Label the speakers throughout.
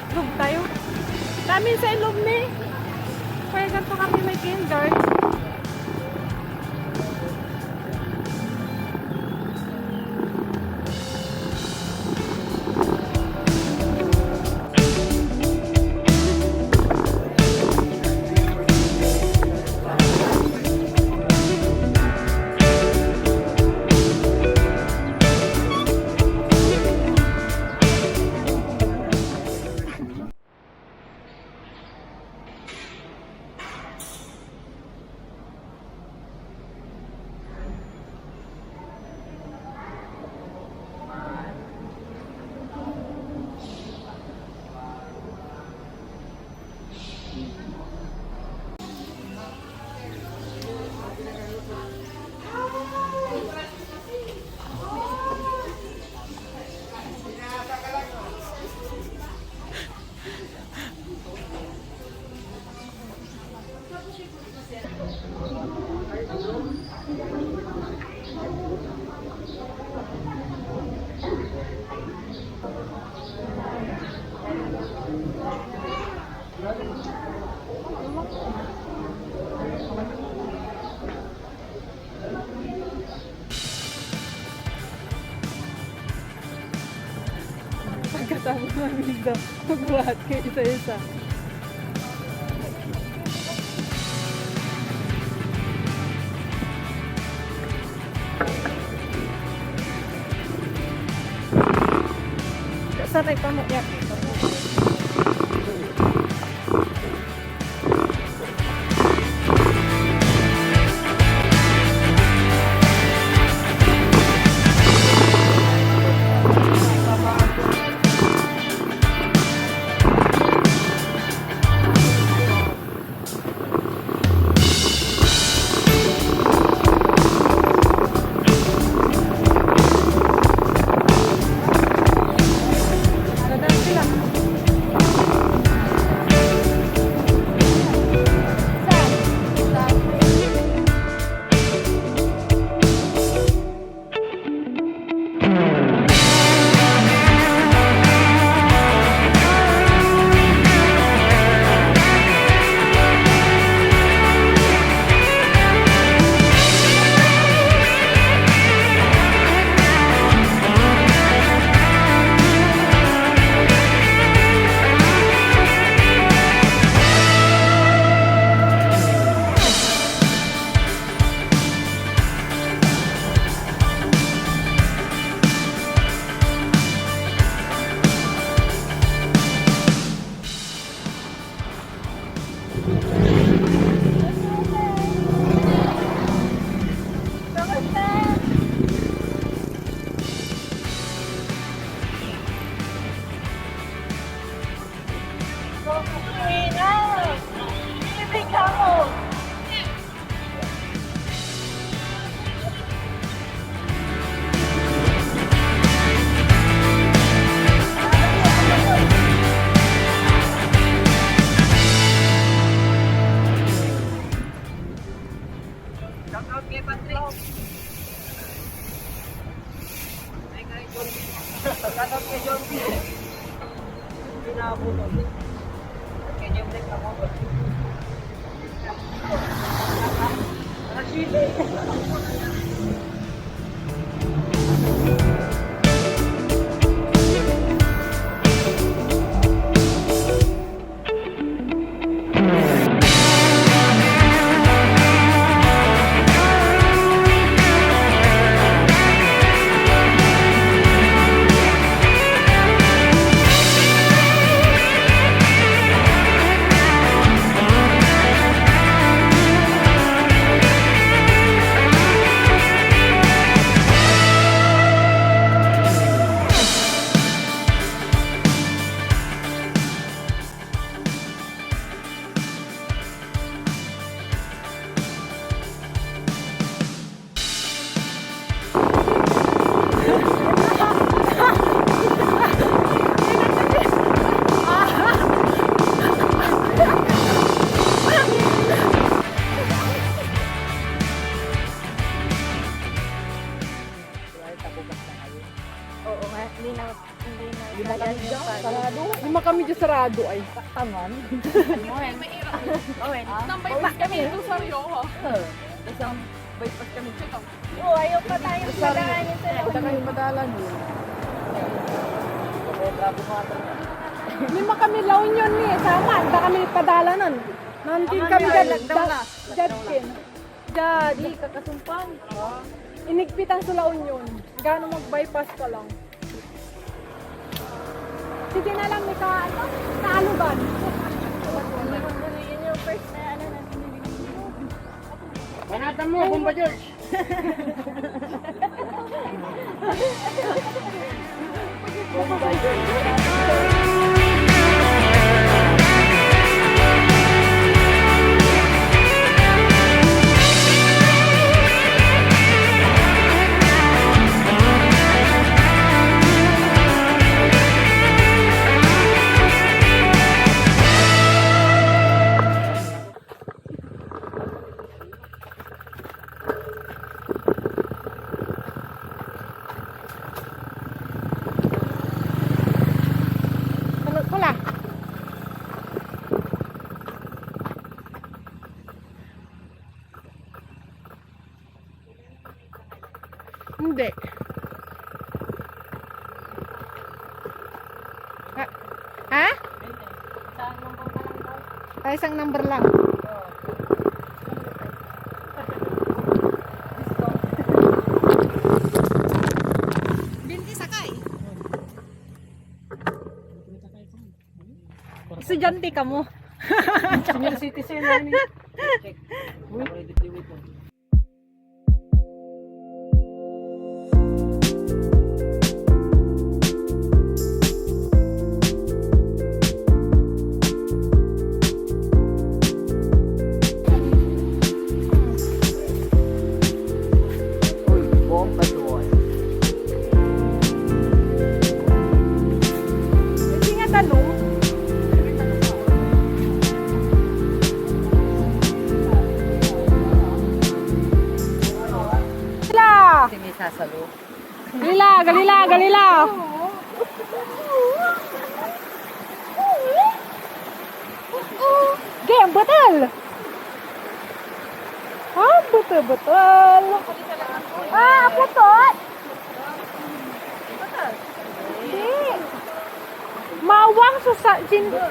Speaker 1: Itlog tayo. Dami sa ilog ni. Kaya ganito kami may kinder. Pagkatapos namin daw, magbuhat kayo isa-isa. Sanay pa mo yan.
Speaker 2: Okay, Patrick. Ay, kay John. Shoutout kay John. Pinabulon. Kay John Black na mo.
Speaker 1: sigurado ay taktangan.
Speaker 3: Nambay pa kami ito sa Rio.
Speaker 2: Isang bypass kami.
Speaker 3: Oo, ayaw pa tayong madaanin sa
Speaker 2: Punta kayo madalan yun. Grabe mga ito.
Speaker 1: Lima kami La Union ni, sama, da kami padala nun. Nantin kami judge.
Speaker 2: Di, kakasumpan.
Speaker 1: Inigpitan sa La Union. Gano mag-bypass pa lang. Sige na lang, may kaalugan.
Speaker 3: Yun yung first na ano natin nililigo.
Speaker 2: Manatan mo, Bomba George.
Speaker 1: Ano pala? Hindi. Ha? Ay, isang number lang. Binti sakay. Estudyante ka mo.
Speaker 2: Senior citizen na ni. Check. Ready to wait. Uy, bomba doon.
Speaker 1: Hindi nga tanong. Galila!
Speaker 2: Kasi may sasalo.
Speaker 1: Galila! Galila! Galila! Game, betul! Ah, betul-betul! Ah, aku tot! Di! Mawang susah cinta.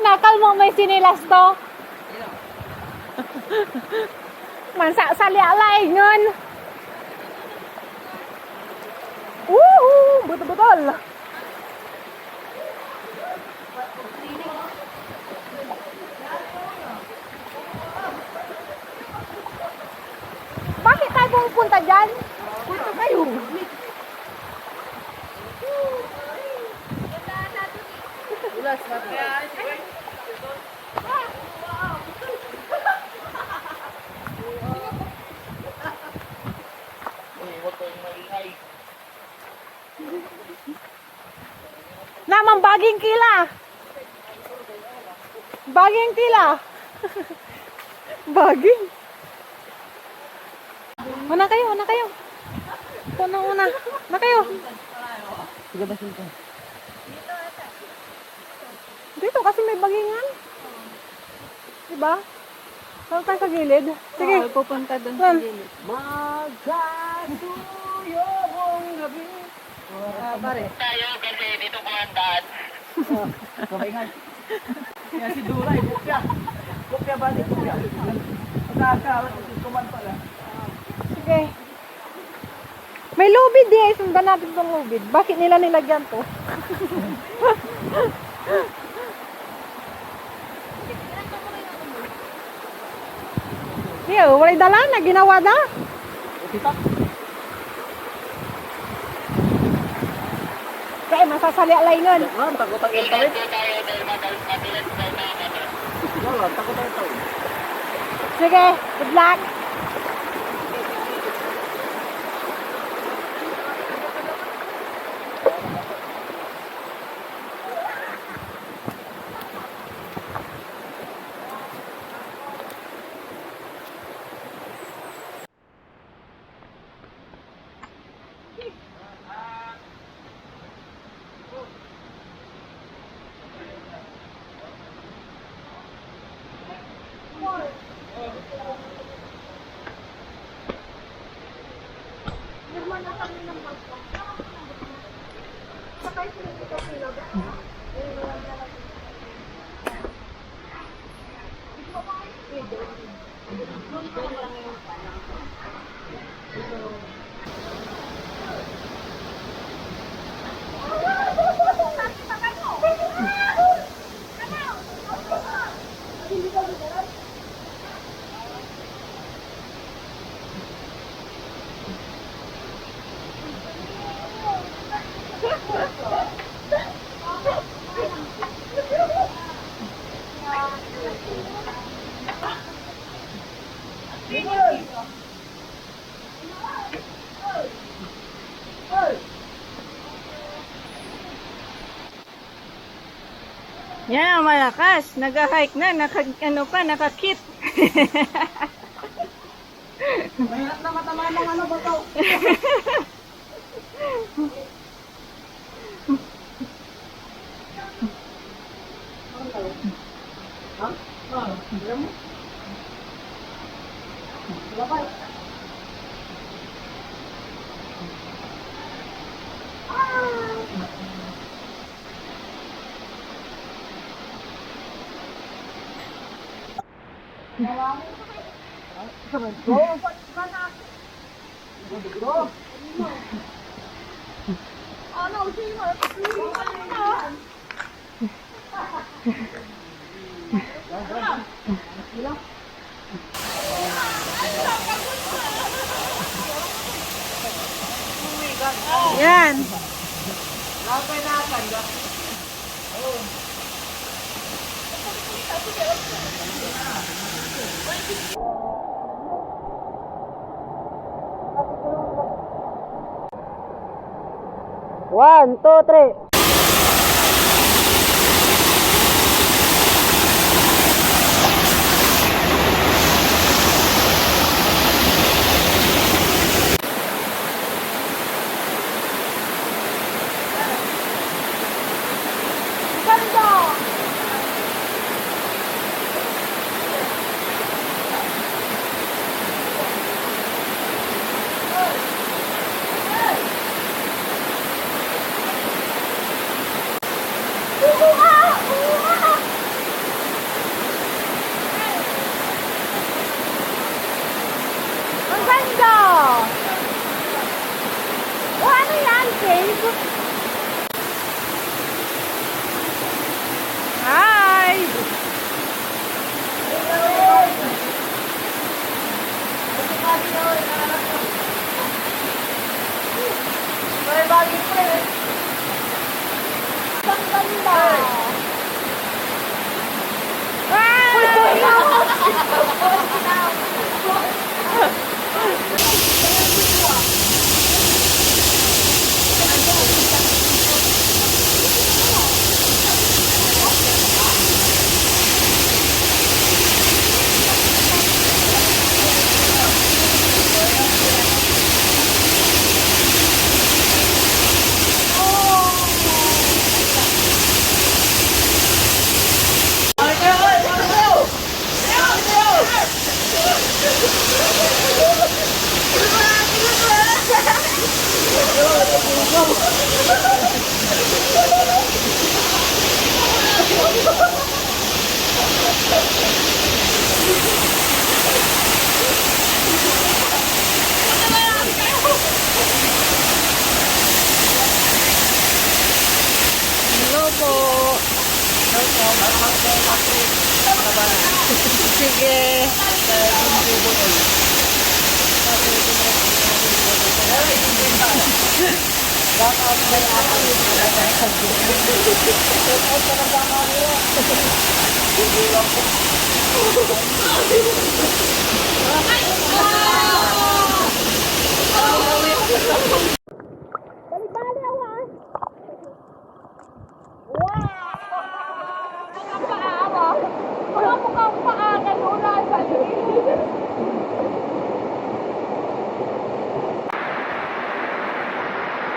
Speaker 1: Nakal mo may sinilas to. Mansa sali alay ngon. Betul-betul. Bakit tayo pumunta dyan? Punta kayo.
Speaker 2: Ulas na to.
Speaker 1: Namang baging kila. Baging kila. Baging. Una kayo, una kayo. Una. Na kayo.
Speaker 2: Sige ba sila?
Speaker 1: Dito kasi may bagingan. Diba? Saan tayo sa gilid? Sige.
Speaker 3: Pupunta doon
Speaker 1: sa
Speaker 3: gilid.
Speaker 2: Magkasuyong gabi. Pare.
Speaker 4: Tayo kasi dito kumandaan.
Speaker 2: Sabay nga. Yan si Duray, kopya. Kopya ba di kopya? Nakakalat si Kuman pala.
Speaker 1: Sige. May lubid eh. Sundan natin itong lubid. Bakit nila nilagyan to? Yo, walay dala na ginawa na.
Speaker 2: Kita.
Speaker 1: Kaya masasali alayngon.
Speaker 2: Wala, takot ang intawit.
Speaker 4: Dito tayo dahil madalas madalas daw na ano.
Speaker 2: Wala, takot ang intawit.
Speaker 1: Sige, good luck.
Speaker 3: Yan, malakas. Nag-hike na. Nakakit.
Speaker 2: Mahirap na matama ng ano ba to?
Speaker 3: Yan.
Speaker 2: One, two, three.
Speaker 1: Ang ganda! O ano yan, Dave? Hi! Ang ganda!
Speaker 3: Hello po. Sige.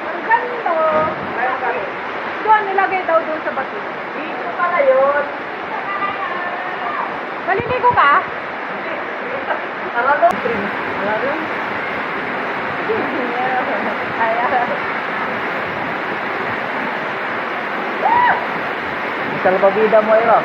Speaker 1: Ang ganda! Doon, nilagay daw doon sa bato.
Speaker 2: Dito pala yun.
Speaker 1: Maliligo ka?
Speaker 2: Tara doon. Tara doon. Salbabida mo, Iro.